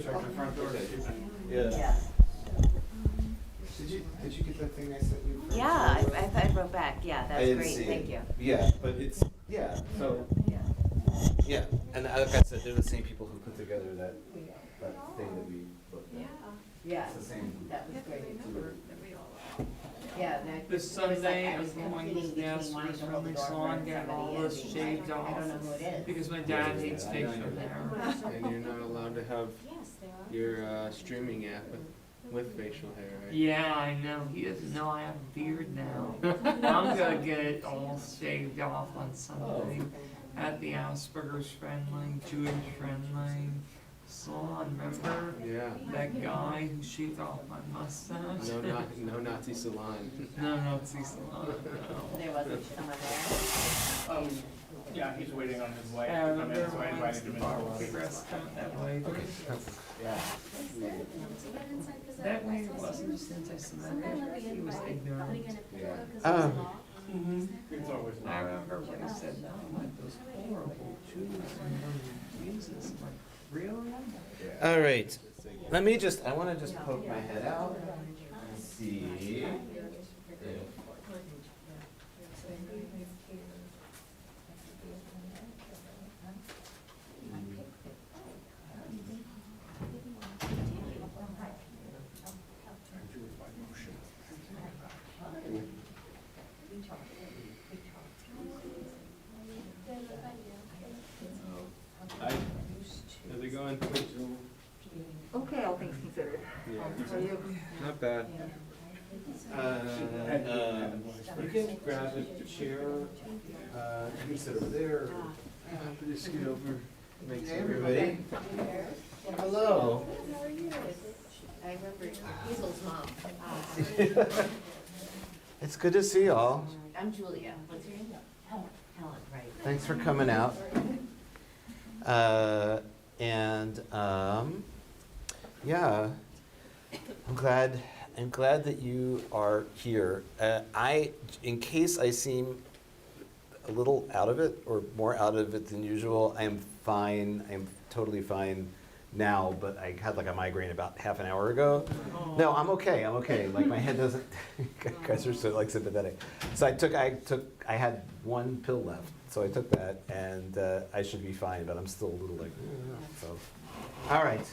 check the front door. Yeah. Did you get that thing I sent you? Yeah, I wrote back. Yeah, I that's didn't great. see it. Thank you. Yeah, but it's, so, Yeah. yeah, and like I said, they're the same people who put together that thing that we looked at. Yeah, It's the same. that was great. Yeah. This Sunday, I'm going downstairs from the salon, getting all this shaved off, I don't know who it is. because my dad hates facial hair. And you're not allowed to have your streaming app with facial hair, right? Yeah, I know, he doesn't know I have a beard now. I'm gonna get it all shaved off on Sunday at the Asperger's friendly, Jewish friendly salon, remember? Yeah. That guy who shaved off my mustache? No Nazi salon. No, Nazi salon, no. There wasn't someone there. Yeah, he's waiting on his wife I to come in, remember so I when invited him in. barbecue restaurant that way. Yeah. That way it wasn't just anti-Semitic, he was ignorant. Yeah. It's always I remember when he said, no, like those horrible Jews and Jesus, I'm like, really? All right, I want to just poke my head out and see. How's it going? Okay, all things considered. How are you? Not bad. You can grab a chair, you can sit over there. Happy to scoot over. Make Hey, some everybody. Hello. How are you? I remember Hazel's mom. It's good to see y'all. I'm Julia. What's your name? Helen. Helen, right. Thanks for coming out. Yeah, I'm glad that you are here. In case I seem a little out of it or more out of it than usual, I am fine. I am totally fine now, but I had like a migraine about half an hour ago. No, I'm okay. Like my head doesn't. You guys are so like sympathetic. So I had one pill left, so I took that, and I should be fine. But I'm still a little like. So, all right.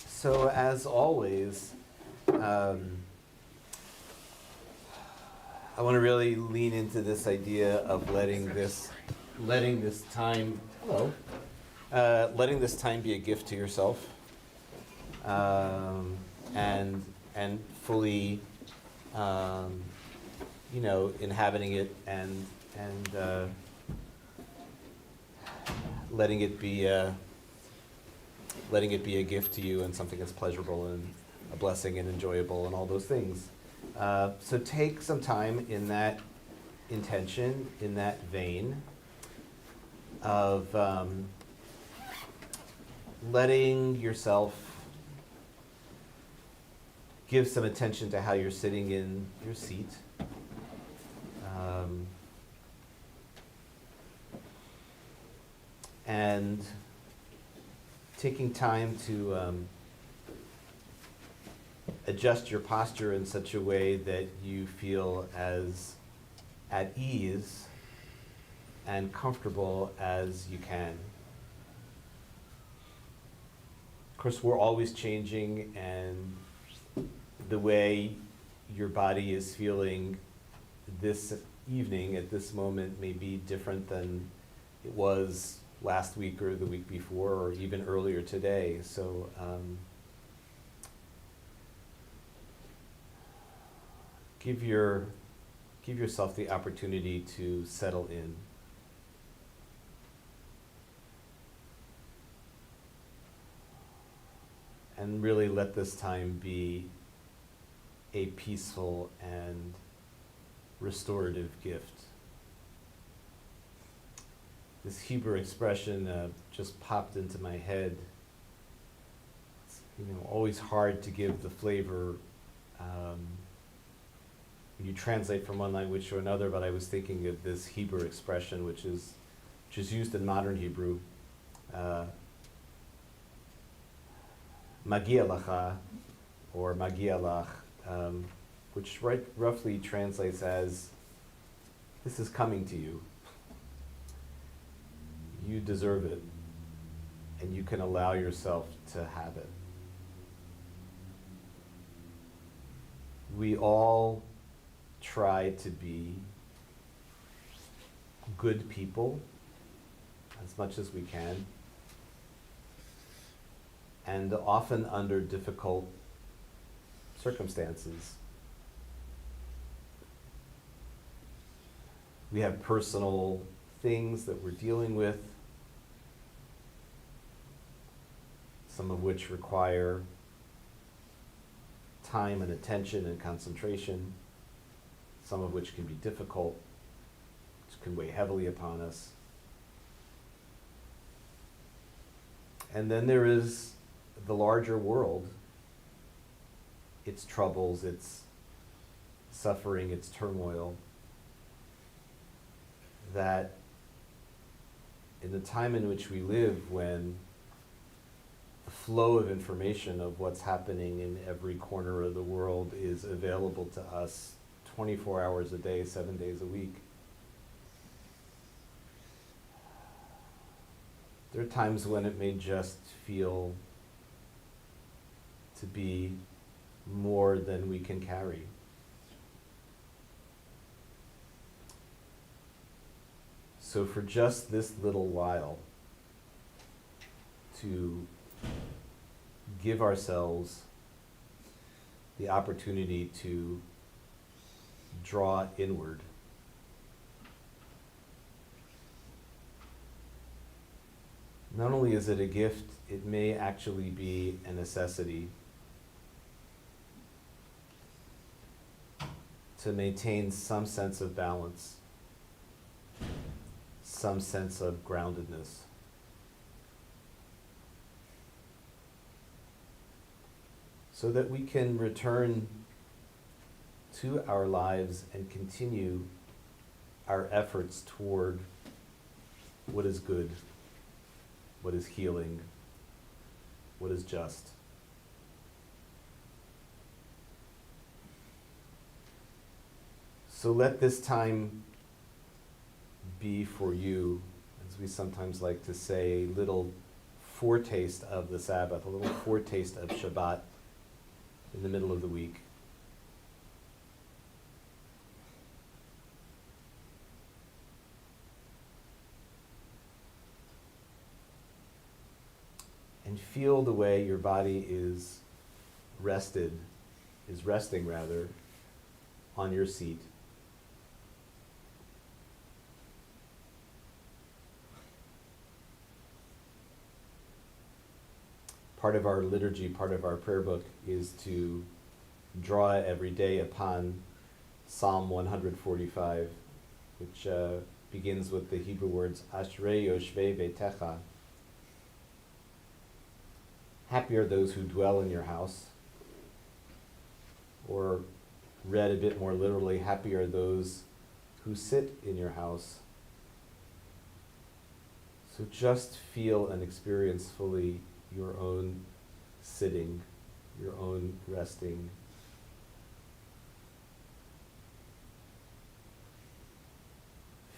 So as always, I want to really lean into this idea of letting this time be a gift to yourself, and fully, inhabiting it and letting it be a gift to you and something that's pleasurable and a blessing and enjoyable and all those things. So take some time in that intention, in that vein of letting yourself give some attention to how you're sitting in your seat. And taking time to adjust your posture in such a way that you feel as at ease and comfortable as you can. Of course, we're always changing, and the way your body is feeling this evening at this moment may be different than it was last week or the week before or even earlier today. So give yourself the opportunity to settle in. And really let this time be a peaceful and restorative gift. This Hebrew expression just popped into my head. It's, always hard to give the flavor when you translate from one language to another, but I was thinking of this Hebrew expression, which is which is used in modern Hebrew. Magia lacha, or magia lach, which roughly translates as, this is coming to you. You deserve it, and you can allow yourself to have it. We all try to be good people as much as we can, and often under difficult circumstances. We have personal things that we're dealing with, some of which require time and attention and concentration, some of which can be difficult, which can weigh heavily upon us. And then there is the larger world, its troubles, its suffering, its turmoil, that in the time in which we live, when the flow of information of what's happening in every corner of the world is available to us 24 hours a day, 7 days a week, there are times when it may just feel to be more than we can carry. So for just this little while, to give ourselves the opportunity to draw inward. Not only is it a gift, it may actually be a necessity to maintain some sense of balance, some sense of groundedness. So that we can return to our lives and continue our efforts toward what is good, what is healing, what is just. So let this time be for you, as we sometimes like to say, a little foretaste of the Sabbath, a little foretaste of Shabbat in the middle of the week. And feel the way your body is resting on your seat. Part of our liturgy, part of our prayer book is to draw every day upon Psalm 145, which begins with the Hebrew words, Ashrei Yoshvei Beitecha. Happy are those who dwell in your house. Or read a bit more literally, happy are those who sit in your house. So just feel and experience fully your own sitting, your own resting.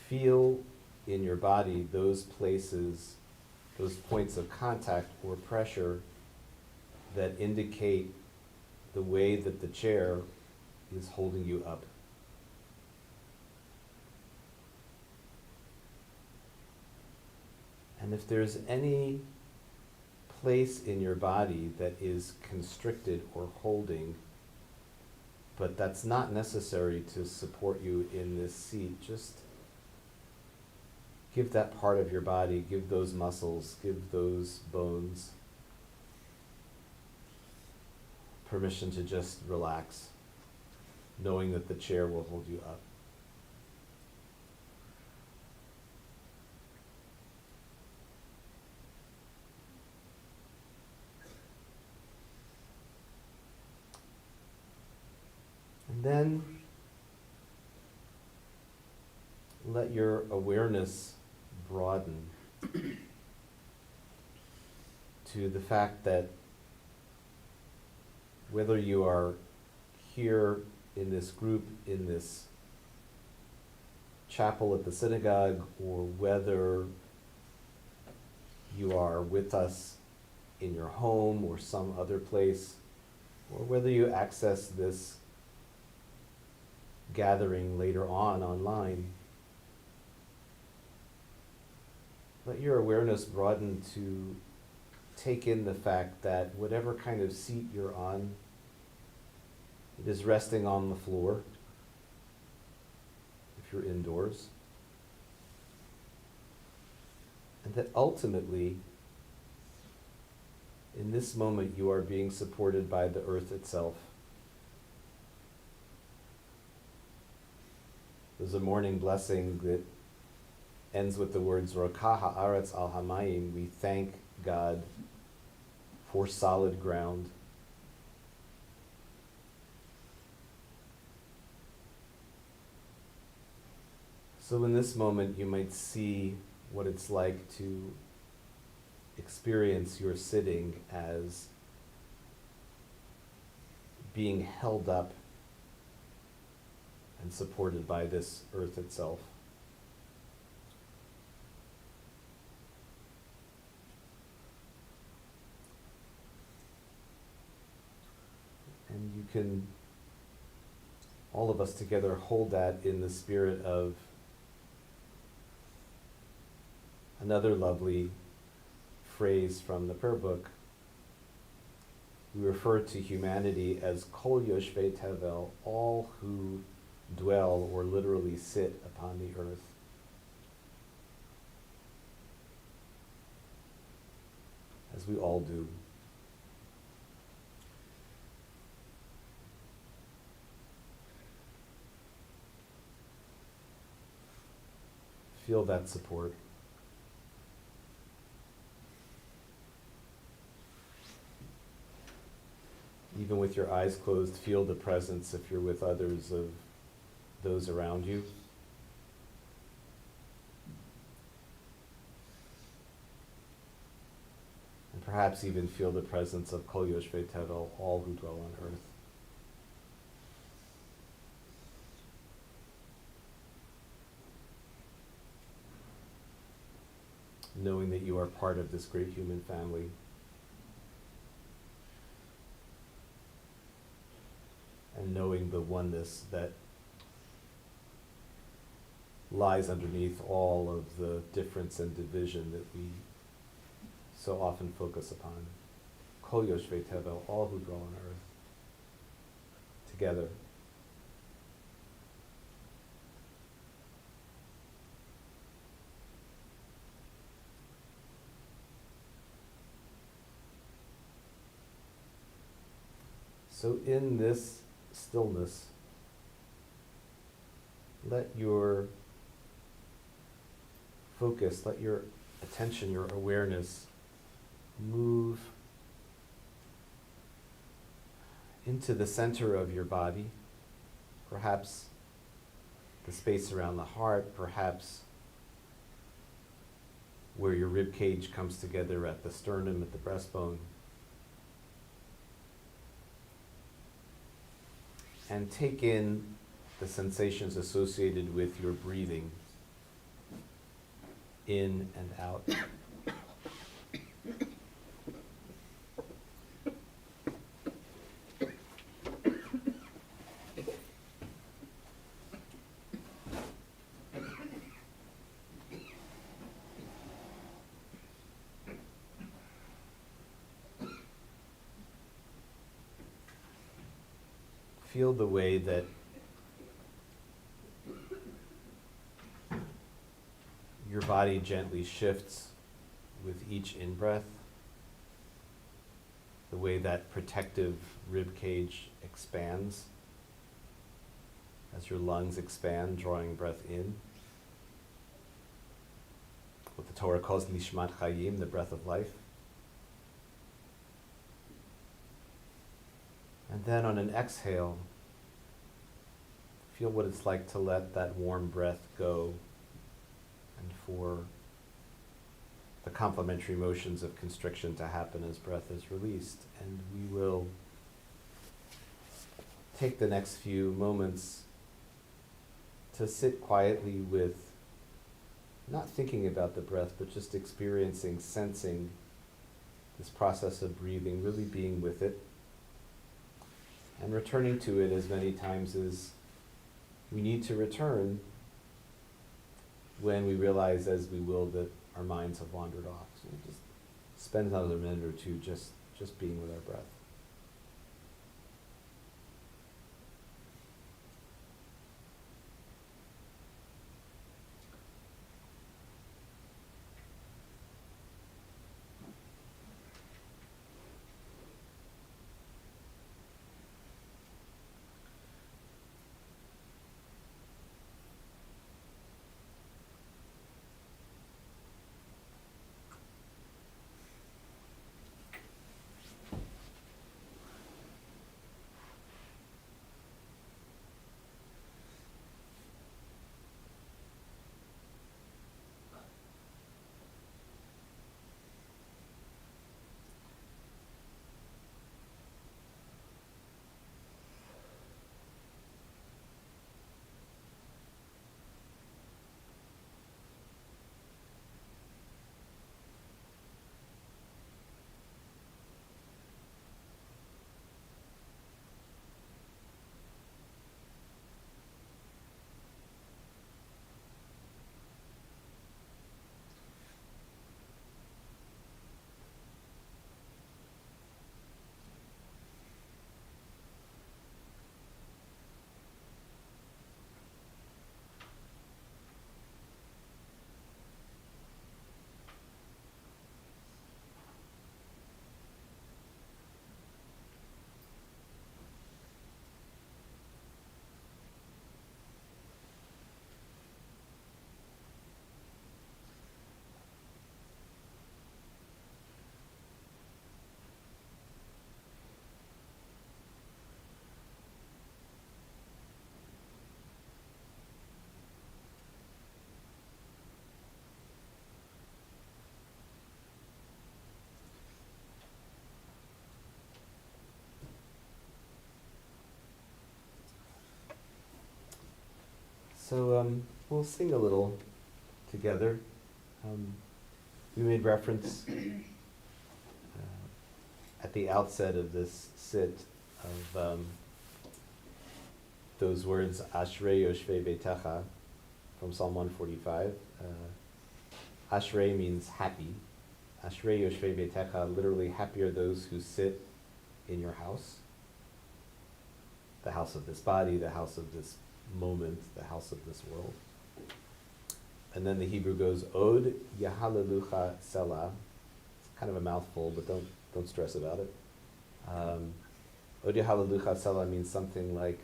Feel in your body those places, those points of contact or pressure that indicate the way that the chair is holding you up. And if there's any place in your body that is constricted or holding, but that's not necessary to support you in this seat, just give that part of your body, give those muscles, give those bones permission to just relax, knowing that the chair will hold you up. And then let your awareness broaden to the fact that whether you are here in this group, in this chapel at the synagogue, or whether you are with us in your home or some other place, or whether you access this gathering later on online, let your awareness broaden to take in the fact that whatever kind of seat you're on, it is resting on the floor if you're indoors. And that ultimately, in this moment, you are being supported by the earth itself. There's a morning blessing that ends with the words, Rakah ha'aretz al hamayim. We thank God for solid ground. So in this moment, you might see what it's like to experience your sitting as being held up and supported by this earth itself. And you can, all of us together, hold that in the spirit of another lovely phrase from the prayer book. We refer to humanity as Kol Yoshvei Tevel, all who dwell or literally sit upon the earth. As we all do. Feel that support. Even with your eyes closed, feel the presence, if you're with others, of those around you. And perhaps even feel the presence of Kol Yoshvei Tevel, all who dwell on earth. Knowing that you are part of this great human family. And knowing the oneness that lies underneath all of the difference and division that we so often focus upon. Kol Yoshvei Tevel, all who dwell on earth, together. So in this stillness, let your focus, let your attention, your awareness move into the center of your body, perhaps the space around the heart, perhaps where your rib cage comes together at the sternum, at the breastbone. And take in the sensations associated with your breathing in and out. Feel the way that your body gently shifts with each in-breath, the way that protective rib cage expands as your lungs expand, drawing breath in. What the Torah calls nishmat chayim, the breath of life. And then on an exhale, feel what it's like to let that warm breath go and for complementary motions of constriction to happen as breath is released. And we will take the next few moments to sit quietly with, not thinking about the breath, but just experiencing, sensing this process of breathing, really being with it, and returning to it as many times as we need to return when we realize, as we will, that our minds have wandered off. So just spend another minute or two just being with our breath. So we'll sing a little together. We made reference at the outset of this sit of those words, Ashrei Yoshvei Beitecha, from Psalm 145. Ashrei means happy. Ashrei Yoshvei Beitecha, literally, happy are those who sit in your house. The house of this body, the house of this moment, the house of this world. And then the Hebrew goes, Od Yahalelucha Selah. It's kind of a mouthful, but don't stress about it. Od Yahalelucha Selah means something like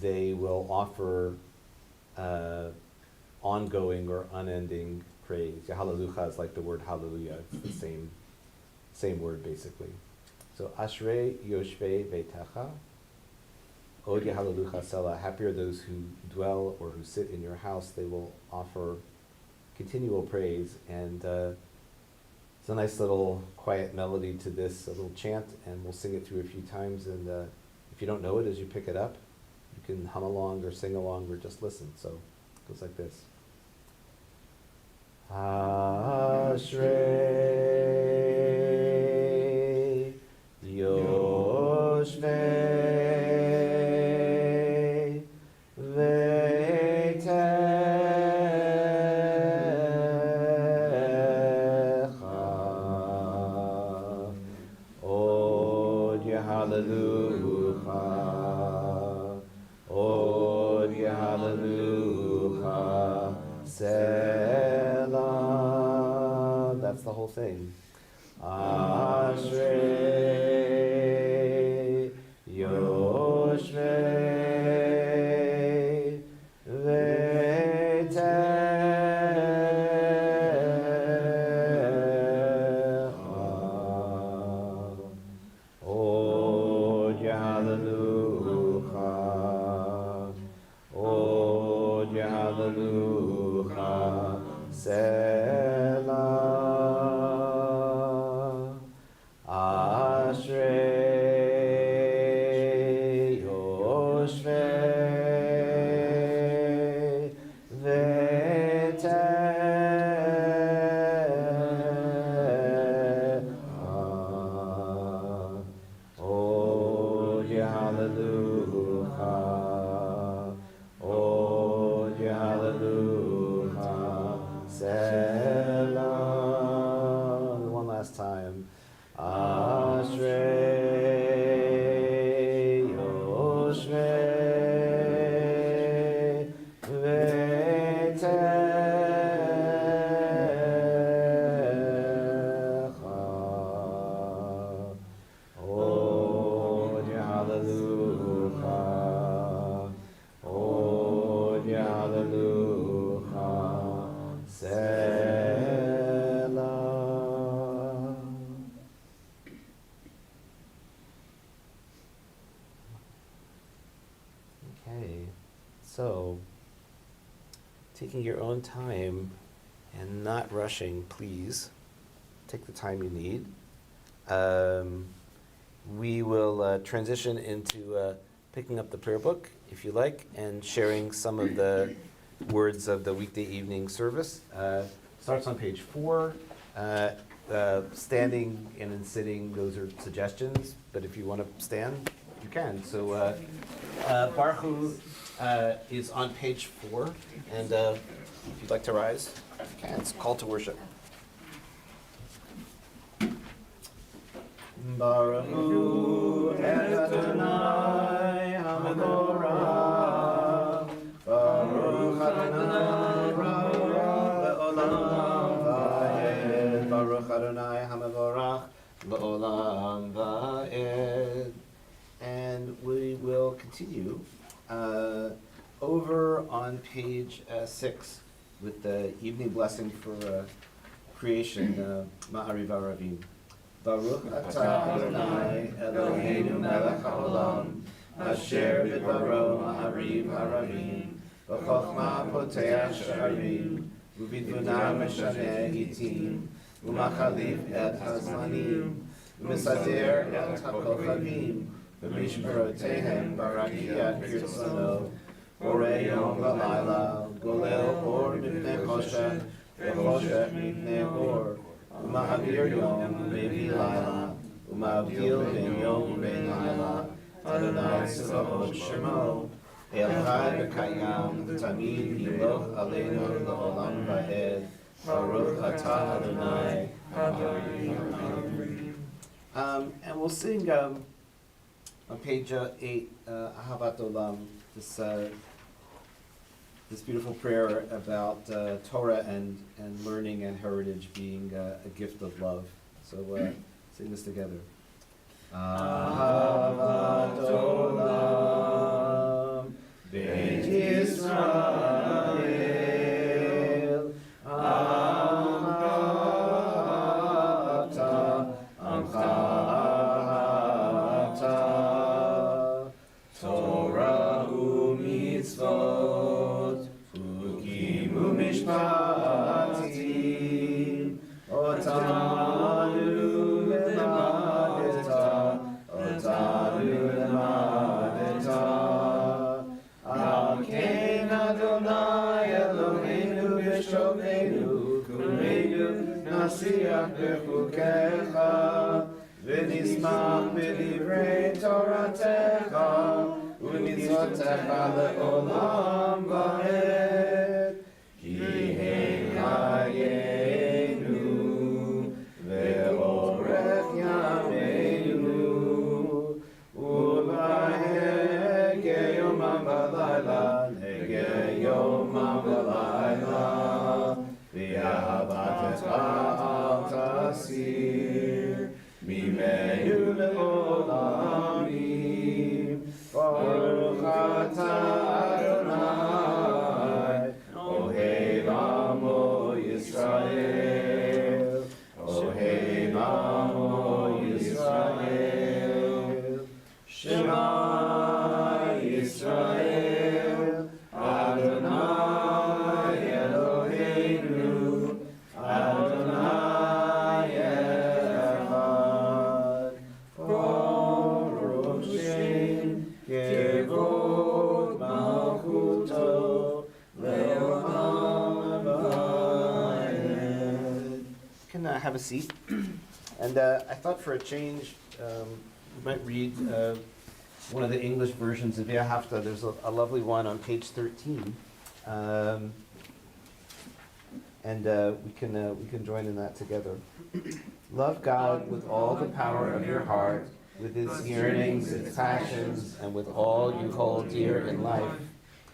they will offer ongoing or unending praise. Yahalelucha is like the word hallelujah. It's the same word basically. So Ashrei Yoshvei Beitecha, Od Yahalelucha Selah, happy are those who dwell or who sit in your house. They will offer continual praise. And it's a nice little quiet melody to this, a little chant, and we'll sing it through a few times. And if you don't know it as you pick it up, you can hum along or sing along or just listen. So it goes like this. Ashrei Yoshvei Selah. That's the whole thing. Ashrei Yoshvei Veitecha. Od Yahalelucha. Od Yahalelucha. Selah. Oh, yeah, hallelujah. Oh, yeah, hallelujah. Selah. One last time. Ashrei Yoshvei Veitecha. Oh, yeah, hallelujah. Oh, yeah, hallelujah. Selah. Okay, so taking your own time and not rushing, please. Take the time you need. We will transition into picking up the prayer book, if you like, and sharing some of the words of the weekday evening service. Starts on page 4. Standing and then sitting, those are suggestions, but if you want to stand, you can. So Baruch Hu is on page 4, and if you'd like to rise, you can. It's call to worship. Baruch Hu Adonai HaMenorah, Baruch Adonai Le'olam Va'ed, Baruch Adonai HaMevorach Le'olam Va'ed. And we will continue over on page 6 with the evening blessing for creation, Ma'ariv Aravim. Baruch atah Adonai Eloheinu melech haolam, asher bidbaro ma'ariv haravim, v'chochma poteach sha'arim, u'bidvuna meshaneh itim, u'machalif et hazmanim, u'misader et hakochavim, v'mishmerotehem barakiyat kirtzono, borei yom v'layla, golel or mipnei choshech, v'choshech mipnei or, Ma'avir yom u'mevi laila, u'ma'avdil ben yom u'ben laila, Adonai Tzevaot Shemo, El Chai v'Kayam, Tamid Yiloch Aleinu L'olam Va'ed, Baruch Atah Adonai. And we'll sing on page 8, Ahavat Olam, this beautiful prayer about Torah and learning and heritage being a gift of love. So sing this together. Ahavat Olam, Beit Yisrael, Amcha, Amcha, Torah u'mitzvot, Ukim u'mishpatim, Otanu lemadeta, Akein Adonai Eloheinu b'shovenu, Kumeinu nasiach b'chukecha, v'nismach b'divrei Toratecha, u'mitzvotecha le'olam va'ed. Ki hein chayenu, ve'orech yameinu, u'va'hege yomam v'layla, hege yomam v'layla, v'yahavatcha al tasir, mimenu le'olamim. Baruch atah Adonai have a seat. And I thought for a change, we might read one of the English versions of Hafta. There's a lovely one on page 13. And we can join in that together. Love God with all the power of your heart, with its yearnings, its passions, and with all you hold dear in life,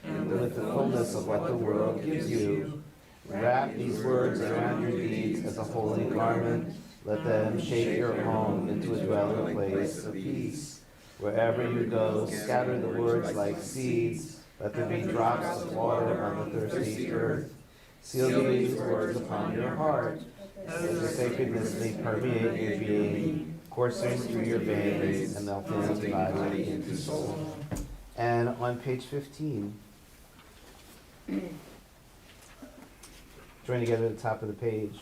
and with the fullness of what the world gives you. Wrap these words around your deeds as a holy garment. Let them shape your home into a dwelling place of peace. Wherever you go, scatter the words like seeds. Let there be drops of water on the thirsty earth. Seal these words upon your heart, that the sacredness may permeate your being, coursing through your veins and melting body into soul. And on page 15, join together at the top of the page.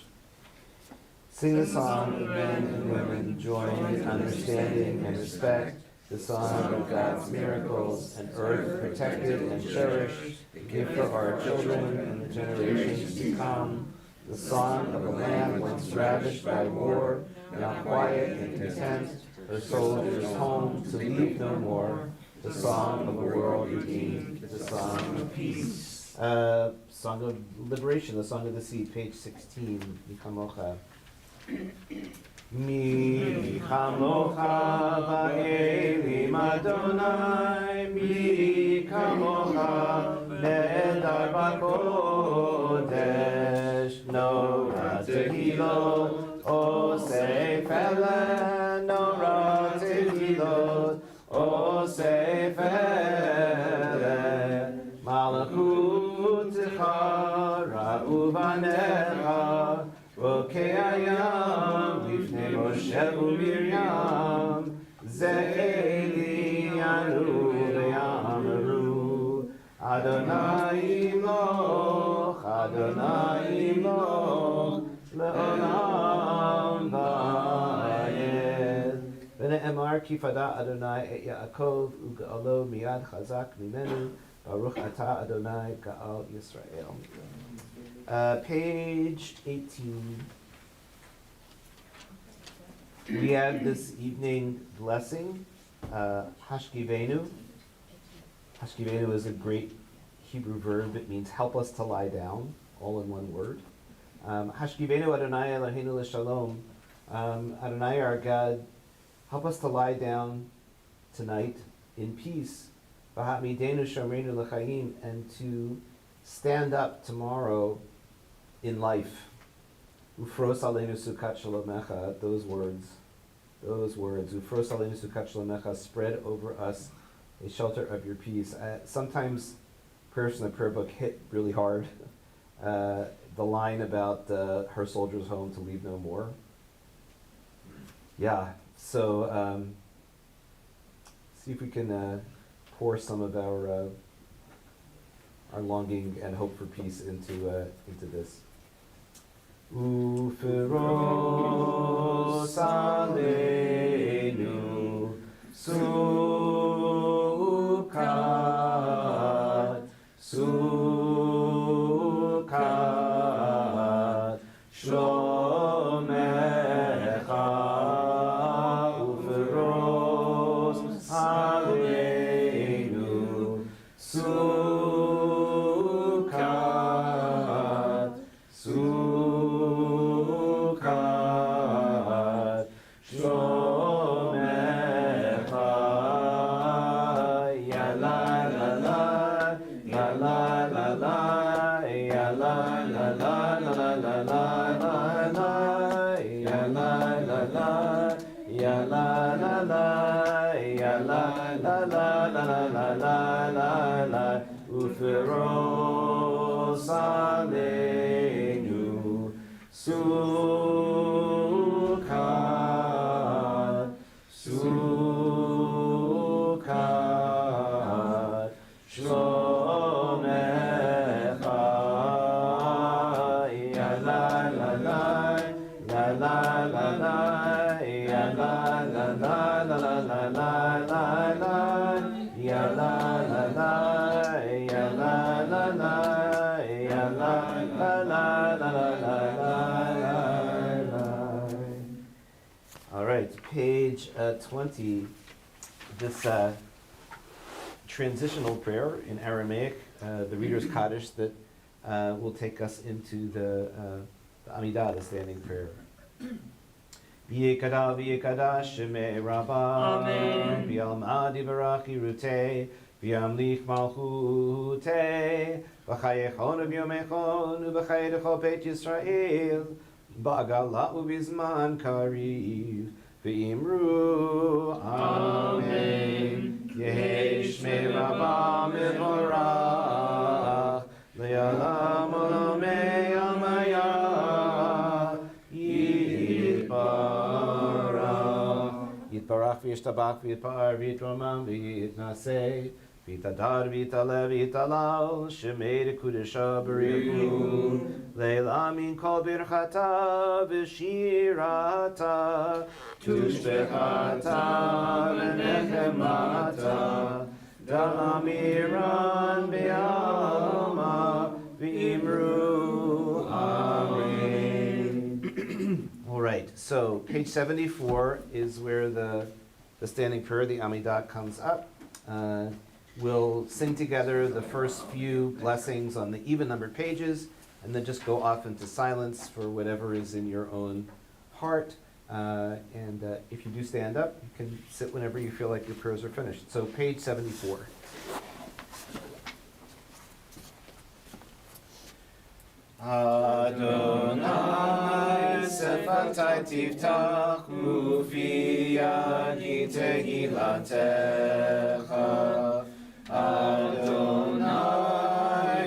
Sing the song of men and women joined in understanding and respect, the song of God's miracles, and earth protected and cherished, the gift for our children and the generations to come, the song of a land once ravished by war, now quiet and content, her soldiers home to leave no more, the song of a world redeemed, the song of peace. Song of liberation, the song of the sea, page 16, Mikamocha. Mi chamocha ba'elim Adonai, mi kamocha nehedar b'kodesh, Nora tehilot osei felen, Nora tehilot osei felen, malachutecha ra'u banecha, Rokei hayam lifnei Moshe u'Miriam, Ze'eli yanu ve'yamaru, Adonai imloch, Adonai imloch, le'olam va'ayed. V'ne'emar ki fada Adonai et Yaakov u'ga'alo miyad chazak mimenu, Baruch atah Adonai ga'al Yisrael. Page 18. We have this evening blessing, Hashkivenu. Hashkivenu is a great Hebrew verb. It means help us to lie down, all in one word. Hashkivenu Adonai Eloheinu l'shalom. Adonai our God, help us to lie down tonight in peace. V'ha'midenu shomreinu l'chaim, and to stand up tomorrow in life. Ufros aleinu sukat shalomecha, those words. Ufros aleinu sukat shalomecha, spread over us a shelter of your peace. Sometimes prayers in the prayer book hit really hard. The line about her soldiers home to leave no more. Yeah, so see if we can pour some of our longing and hope for peace into this. Uferos aleinu sukat, sukat, shlomecha, uferos aleinu sukat, sukat, shlomecha, ya la la la, ya la la la, ya la la la la la la la, ya la la la, ya la la la, ya la la la la la la la, uferos aleinu sukat, sukat, shlomecha, ya la la la, ya la la la, ya la la la la la la la la, ya la la la, ya la la la, ya la la la la la la la. page 20, this transitional prayer in Aramaic, the Reader's Kaddish, that will take us into the Amidah, the standing prayer. V'yikada v'yikada shemei Rabbi, Amen. v'yalmad yivarach yirutei, v'yamlich malchutei, v'chayechon v'yomechon, v'chayedecho Beit Yisrael, ba'agalah u'bizman kariv, v'imru Amen. Yehi shmei Rabbi mevorach, le'alam olamei amayah, Yitbarach v'yishtabach v'yitpar v'yitromam v'yitnaseh v'yitadar v'yitaleh v'yitalal shemei dekudesha b'richu leila min kol birchata v'shirata tushbechata v'nechemata da'amiran v'yalma v'imru Amen. All right, so page 74 is where the standing prayer, the Amidah, comes up. We'll sing together the first few blessings on the even-numbered pages, and then just go off into silence for whatever is in your own heart. And if you do stand up, you can sit whenever you feel like your prayers are finished. So page 74. Adonai sefatai tiftach ufi yadi tehilatecha. Adonai,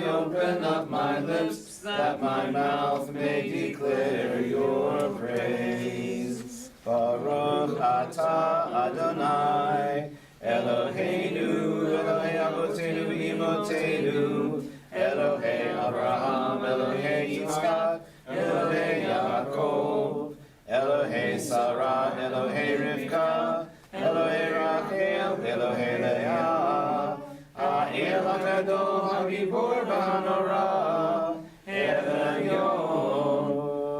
open up my lips that my mouth may declare your praise. Baruch atah Adonai, Eloheinu, Elohei Avotenu Imotenu, Elohei Abraham, Elohei Yitzchak, Elohei Yaakov, Elohei Sarah, Elohei Rivka, Elohei Rachel, Elohei Leah, Ha'el HaGadol, HaGibor V'Hanora, Elyon,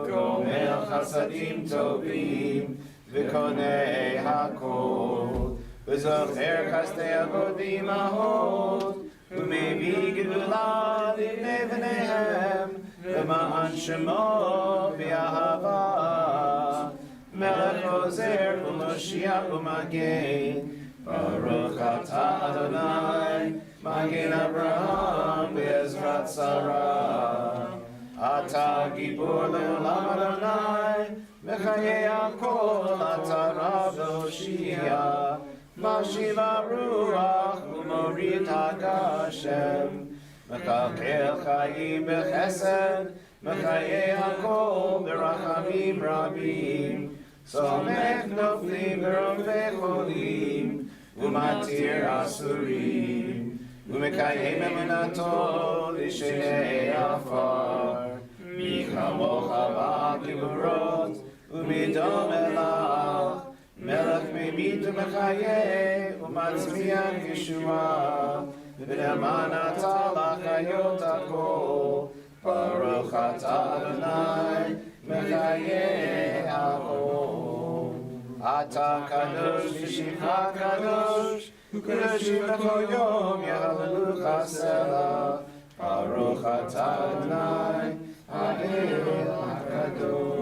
Gomel Chasadim Tovim, V'konei HaKol, V'zocher Chastei Avot V'imahot, ומביא גדולה לבני בניהם, למען שמו באהבה. מלך עוזר ומושיע ומגן, ברוך אתה אדוני, מגן אברהם בעזרת שרה. אתה גיבור לעולם אדוני, מחיי הכל אתה רב והושיע. משיב הרוח ומוריד הגשם, מקלקל חיים בחסד, מחיי הכל ברחמים רבים, סומך נופלים ורופא חולים, ומתיר אסורים, ומקיים אמונתו לשני עפר. מי כמוך בעל גיבורות, ומדום אליו, מלך ממית ומחיה, ומצמיח ישועה, ולמען אתה לחיות הכל, ברוך אתה אדוני, מחיה הכל. אתה קדוש ושמך קדוש, וקדושים לכל יום יהללוך סלע, ברוך אתה אדוני, האל הקדוש.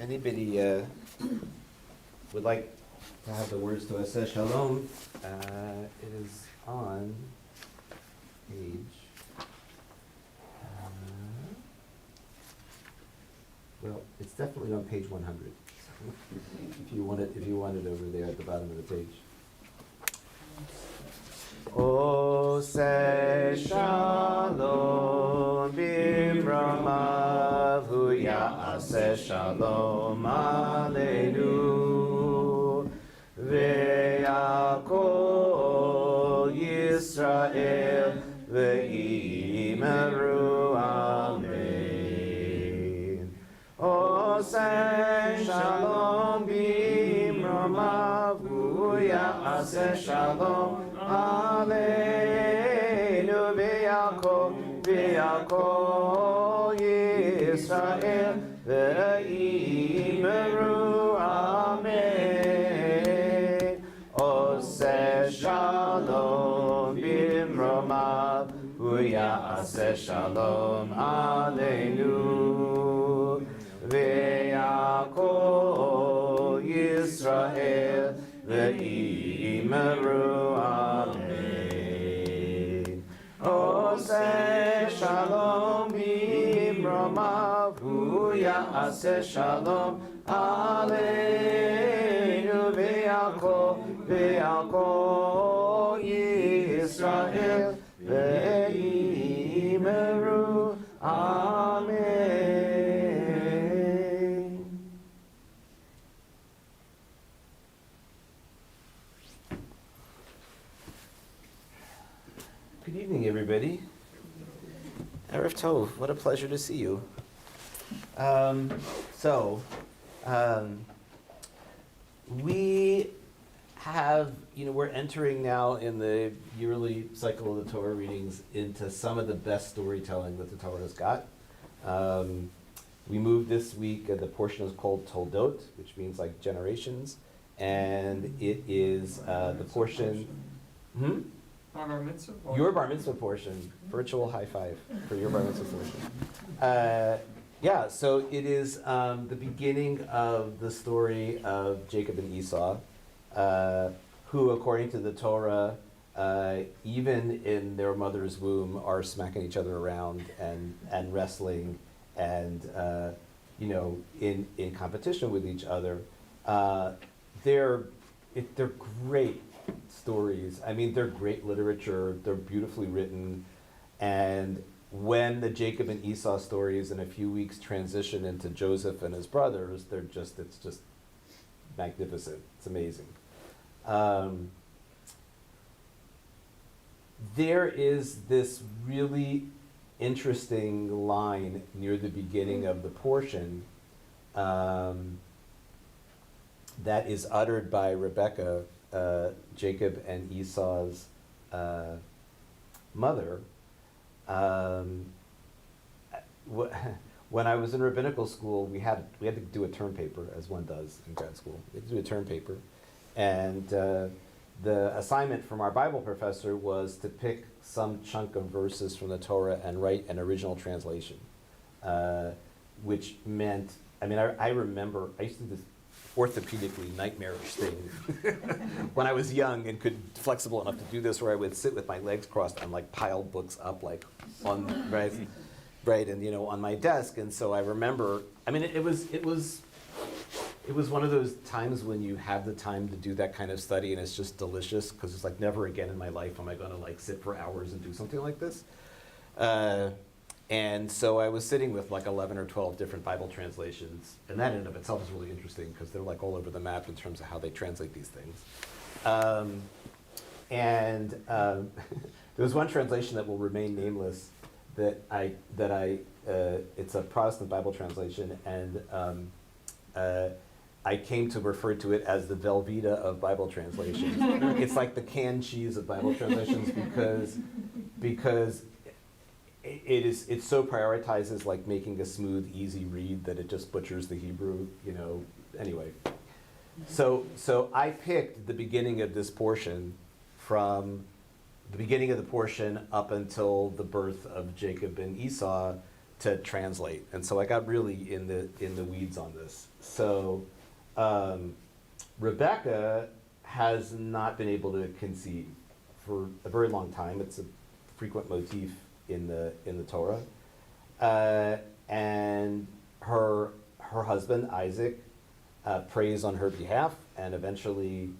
anybody would like to have the words to Aseh Shalom, it is on page. Well, it's definitely on page 100. If you want it over there at the bottom of the page. Aseh Shalom bimromav hu ya'aseh shalom aleinu ve'yakol Yisrael ve'imeru amen. Aseh shalom bimromav hu ya'aseh shalom aleinu ve'yakol Yisrael ve'imeru amen. Aseh shalom bimromav hu ya'aseh shalom aleinu ve'yakol Yisrael ve'imeru amen. Aseh shalom bimromav hu ya'aseh shalom aleinu ve'yakol Yisrael ve'imeru amen. Good evening, everybody. Erev Tov, what a pleasure to see you. We have, we're entering now in the yearly cycle of the Torah readings into some of the best storytelling that the Torah has got. We moved this week, the portion is called Toldot, which means like generations, and it is the portion. Bar mitzvah portion. Your bar mitzvah portion. Virtual high five for your bar mitzvah portion. So it is the beginning of the story of Jacob and Esau, who, according to the Torah, even in their mother's womb, are smacking each other around and wrestling and in competition with each other. They're great stories. I mean, they're great literature. They're beautifully written. And when the Jacob and Esau stories in a few weeks transition into Joseph and his brothers, it's just magnificent. It's amazing. There is this really interesting line near the beginning of the portion that is uttered by Rebecca, Jacob and Esau's mother. When I was in rabbinical school, we had to do a term paper, as one does in grad school. We had to do a term paper, and the assignment from our Bible professor was to pick some chunk of verses from the Torah and write an original translation, which meant, I remember I used to do this orthopedically nightmarish thing when I was young and flexible enough to do this, where I would sit with my legs crossed and like pile books up like on right and on my desk. And so I remember, it was one of those times when you have the time to do that kind of study, and it's just delicious, because it's like never again in my life am I going to like sit for hours and do something like this. And so I was sitting with like 11 or 12 different Bible translations, and that in and of itself is really interesting because they're like all over the map in terms of how they translate these things. There was one translation that will remain nameless that it's a Protestant Bible translation, and I came to refer to it as the Velveeta of Bible translations. It's like the canned cheese of Bible translations because it so prioritizes like making a smooth, easy read that it just butchers the Hebrew, anyway. So I picked the beginning of this portion from the beginning of the portion up until the birth of Jacob and Esau to translate. And so I got really in the weeds on this. So Rebecca has not been able to conceive for a very long time. It's a frequent motif in the Torah. And her husband, Isaac, prays on her behalf, and eventually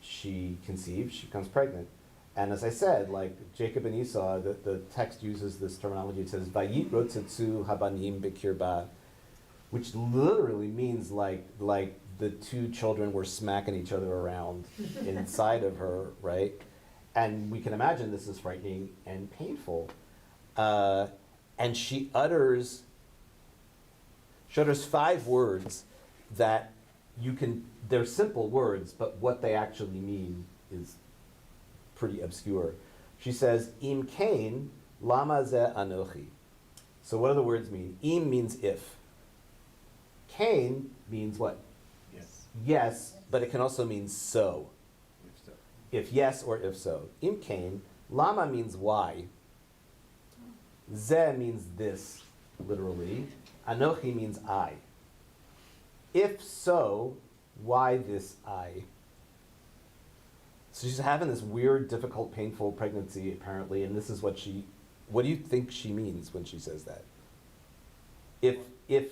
she conceives, she becomes pregnant. And as I said, like Jacob and Esau, the text uses this terminology. It says, Vayit rotzetzu habanim b'kirba, which literally means like the two children were smacking each other around inside of her, right? And we can imagine this is frightening and painful. And she utters 5 words that they're simple words, but what they actually mean is pretty obscure. She says, Im kain, lama ze anochi. So what do the words mean? Im means if. Kain means what? Yes. Yes, but it can also mean so. If yes or if so. Im kain, lama means why. Ze means this, literally. Anochi means I. If so, why this I? So she's having this weird, difficult, painful pregnancy, apparently, and this is what do you think she means when she says that? If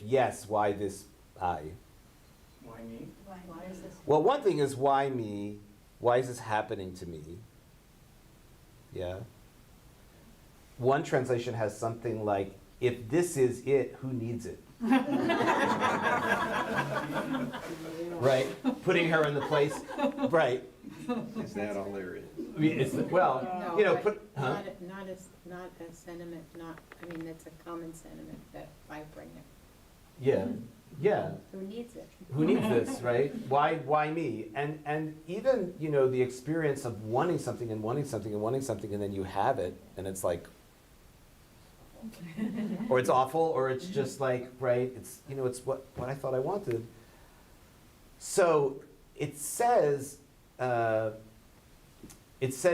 yes, why this I? Why me? Why is this? Well, one thing is why me? Why is this happening to me? Yeah. One translation has something like, if this is it, who needs it? Right? Putting her in the place, right? Is that all there is? I mean, Not a sentiment, I mean, that's a common sentiment that I bring it. Yeah. Who needs it? Who needs this, right? Why me? And even, the experience of wanting something and wanting something and wanting something, and then you have it, and it's like, or it's awful, or it's just like, right, it's what I thought I wanted. So it says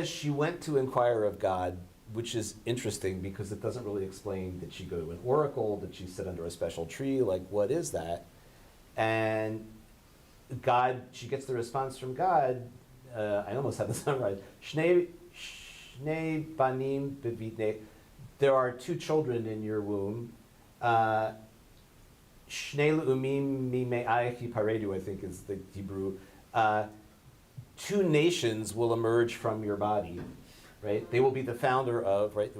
she went to inquire of God, which is interesting because it doesn't really explain, did she go to an oracle, did she sit under a special tree, like what is that? And God, she gets the response from God, I almost have this memorized, Shnei banim bevitne, there are 2 children in your womb, Shnei le'umim mime'ayach yiparedu, I think is the Hebrew, 2 nations will emerge from your body, right? They will be the founder of, right?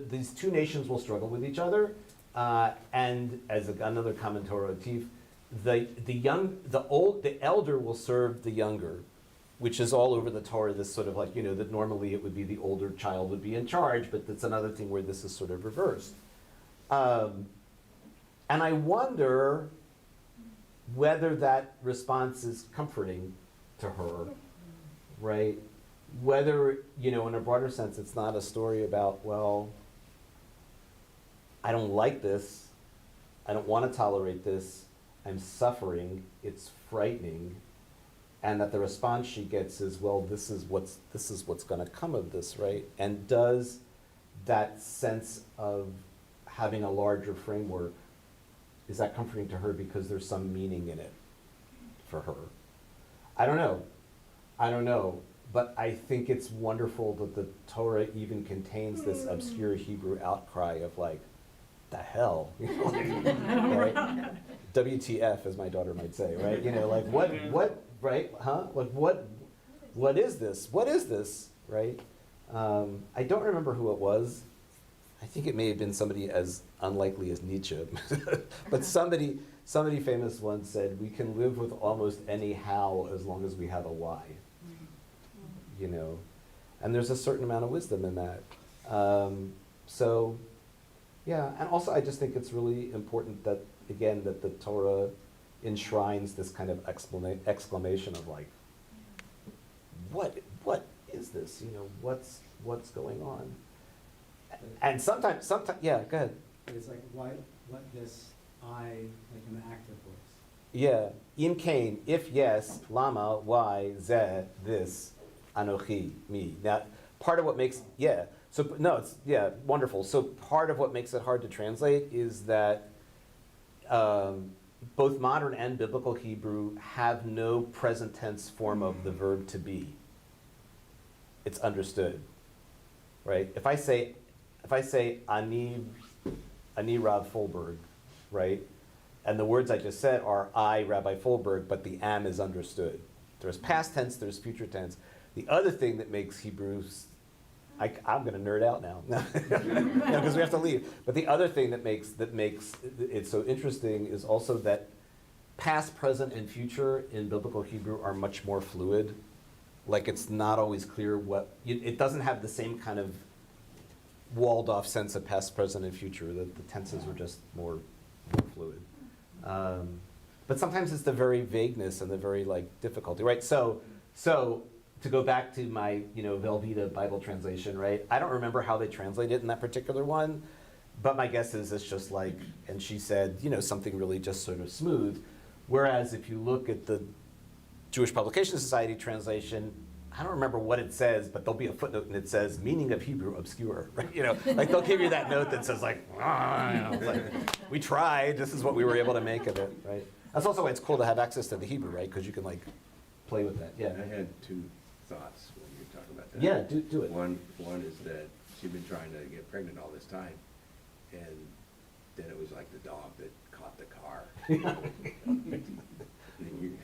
These 2 nations will struggle with each other, and as another commentator, the elder will serve the younger, which is all over the Torah. This sort of like that normally it would be the older child would be in charge, but that's another thing where this is sort of reversed. And I wonder whether that response is comforting to her, right? Whether, in a broader sense, it's not a story about, well, I don't like this, I don't want to tolerate this, I'm suffering, it's frightening, and that the response she gets is, well, this is what's going to come of this, right? And does that sense of having a larger framework, is that comforting to her because there's some meaning in it for her? I don't know, but I think it's wonderful that the Torah even contains this obscure Hebrew outcry of like, the hell, right? WTF, as my daughter might say, right? Like what, right? Huh? Like what is this? What is this, right? I don't remember who it was. I think it may have been somebody as unlikely as Nietzsche, but somebody famous once said, we can live with almost any how as long as we have a why, and there's a certain amount of wisdom in that. So, yeah, and also I just think it's really important that, again, that the Torah enshrines this kind of exclamation of like, what is this? What's going on? And sometimes, yeah, go ahead. It's like, why, what this I, like in the active voice? Yeah, im kain, if yes, lama, why, ze, this, anochi, me. Now, part of what makes, yeah, so, no, it's, yeah, wonderful. So part of what makes it hard to translate is that both modern and biblical Hebrew have no present tense form of the verb to be. It's understood, right? If I say ani Rav Folberg, right? And the words I just said are I, Rabbi Folberg, but the am is understood. There's past tense, there's future tense. The other thing that makes Hebrews, I'm going to nerd out now, because we have to leave. But the other thing that makes it so interesting is also that past, present, and future in biblical Hebrew are much more fluid. Like it's not always clear it doesn't have the same kind of walled off sense of past, present, and future. The tenses are just more fluid. But sometimes it's the very vagueness and the very difficulty, right? So to go back to my Velveeta Bible translation, right? I don't remember how they translate it in that particular one, but my guess is it's just and she said something really just sort of smooth. Whereas if you look at the Jewish Publication Society translation, I don't remember what it says, but there'll be a footnote and it says meaning of Hebrew obscure, right? They'll give you that note that says we tried, this is what we were able to make of it, right? That's also why it's cool to have access to the Hebrew, right? Because you can play with that. Yeah. I had two thoughts when you were talking about that. Yeah, do it. One is that she'd been trying to get pregnant all this time, and then it was like the dog that caught the car.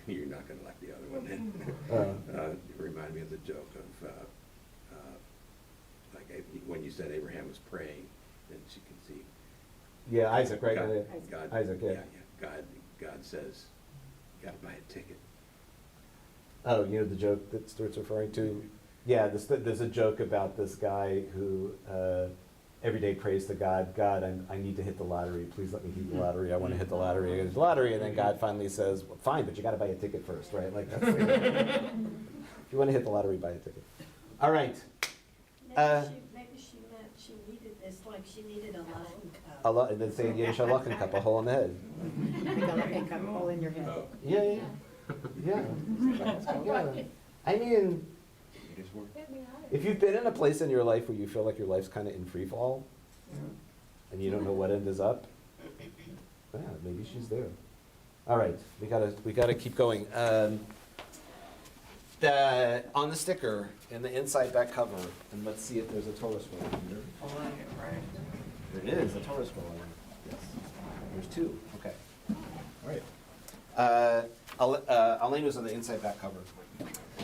You're not going to like the other one then. It reminded me of the joke of when you said Abraham was praying, then she could see. Yeah, Isaac, right? God, Isaac, yeah. God says, you got to buy a ticket. Oh, the joke that Stuart's referring to? Yeah, there's a joke about this guy who every day prays to God, I need to hit the lottery. Please let me hit the lottery. I want to hit the lottery. I hit the lottery. And then God finally says, well, fine, but you got to buy a ticket first, right? That's if you want to hit the lottery, buy a ticket. All right. Maybe she meant she needed this, she needed a Lachen cup. And then say in Yiddish, a Lachen cup, a hole in the head. Like a Lachen cup, hole in your head. Yeah. I mean, if you've been in a place in your life where you feel like your life's kind of in free fall, and you don't know what end is up, yeah, maybe she's there. All right, we gotta keep going. On the sticker in the inside back cover, and let's see if there's a Torah scroll here. There is a Torah scroll. Yes, there's two. Okay. All right. Alenu's on the inside back cover.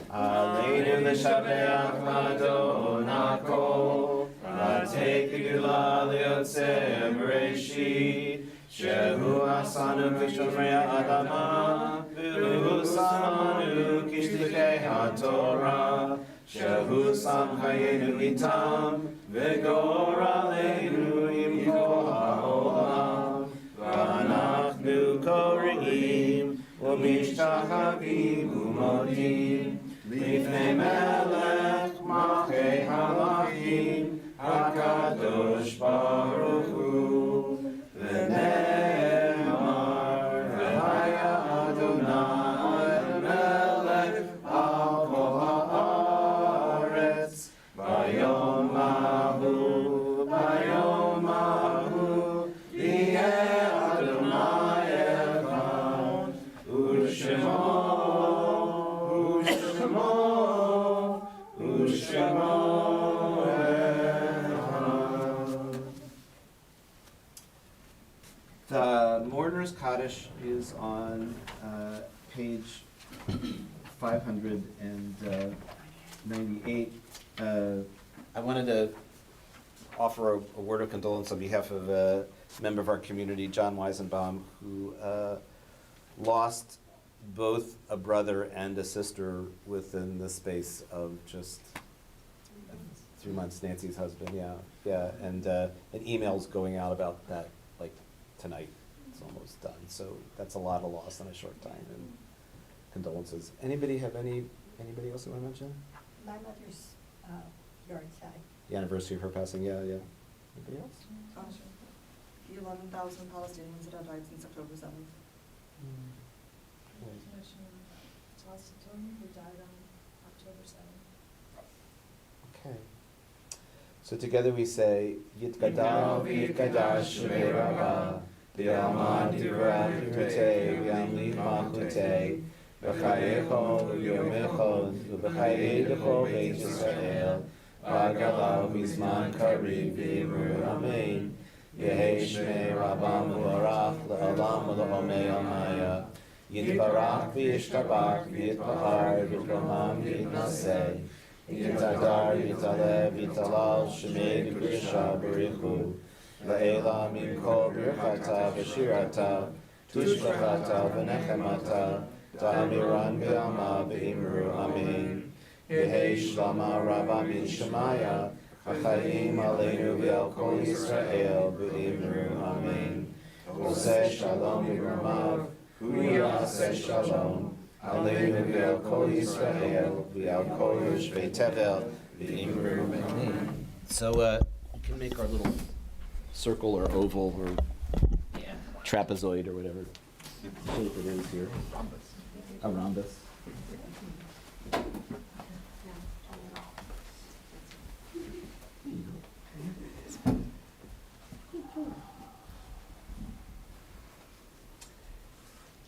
Aleinu l'shabeach Adon HaKol, v'atei k'gula liyotzeh b'reishit, shehu asanu k'shomrei ha'adama, v'hu samanu k'shlichei ha'torah, shehu sam chayenu itam, v'goraleinu im kol ha'olam, v'anachnu kore'im, ומשתחווים ומודים לפני מלך מלכי המלכים הקדוש ברוך הוא ונאמר והיה אדוני מלך על כל הארץ ביום ההוא יהיה אדוני אחד ושמו The Mourner's Kaddish is on page 598. I wanted to offer a word of condolence on behalf of a member of our community, John Weisenbaum, who lost both a brother and a sister within the space of just 3 months. Nancy's husband, yeah, and emails going out about that tonight. It's almost done, so that's a lot of loss in a short time. And condolences. Anybody else you want to mention? My mother's yard side. The anniversary of her passing. Yeah. Anybody else? The 11,000 Palestinians that have died since October 7th. Who died on October 7th. Okay. So together we say, Yitgadal v'yitgadash shemei Rabba, v'yamad divrei prutei v'yamlit malchutei, v'chayecho v'yomecho v'chayedecho beit Yisrael, v'agalau b'zman kariv v'imru amen. Yehei shmei Rabba mevorach le'olam u'le'omei amaya. Yitbarach v'yishtabach v'yitpahar v'yitgamam v'yitnaseh. Yitadar v'yitaleh v'yitalal shemei v'kudusha b'richu. La'ela min kol birchata v'shirata tushbachata v'nechemata ta'amiran v'yama v'imru amen. Yehei shlama Rabba min Shemaya chachayim aleinu v'al kol Yisrael v'imru amen. Oseh shalom v'ramav hu ya'aseh shalom aleinu v'al kol Yisrael v'al kol yoshvei tevel v'imru amen. So we can make our little circle or oval or trapezoid or whatever shape it is here. A rhombus.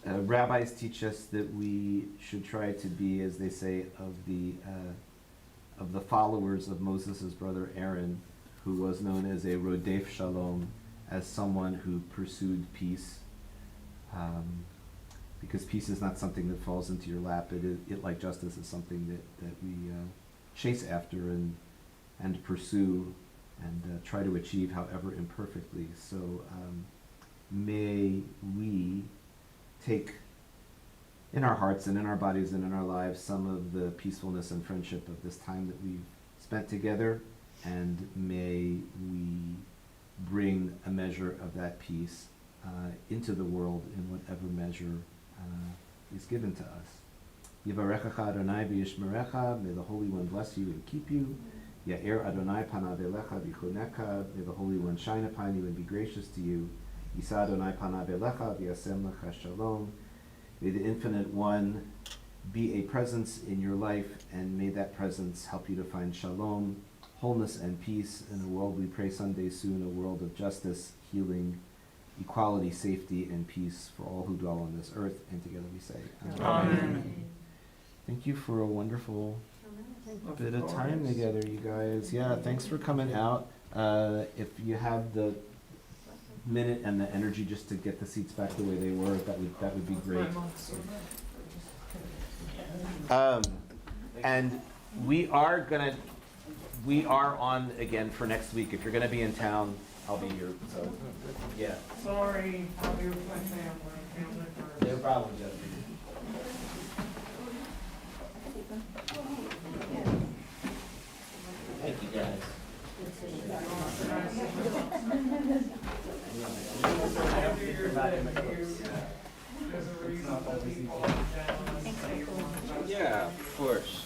Rabbis teach us that we should try to be, as they say, of the followers of Moses' brother Aaron, who was known as a rodef shalom, as someone who pursued peace. Because peace is not something that falls into your lap. It like justice, is something that we chase after and pursue and try to achieve, however imperfectly. So may we take in our hearts and in our bodies and in our lives some of the peacefulness and friendship of this time that we've spent together, and may we bring a measure of that peace into the world in whatever measure is given to us. Yivarechacha Adonai v'yishmerecha, may the Holy One bless you and keep you. Ya'er Adonai panav elecha v'choneka, may the Holy One shine upon you and be gracious to you. Yisa Adonai panav elecha v'yasem lecha shalom. May the Infinite One be a presence in your life, and may that presence help you to find shalom, wholeness and peace in a world, we pray someday soon, a world of justice, healing, equality, safety, and peace for all who dwell on this earth. And together we say, Amen. Thank you for a wonderful bit of time together, you guys. Yeah, thanks for coming out. If you have the minute and the energy just to get the seats back the way they were, that would be great. And we are on again for next week. If you're gonna be in town, I'll be here. So yeah. Sorry, I'll be with my family first. No problem, Jesse. Thank you, guys. Yeah, of course.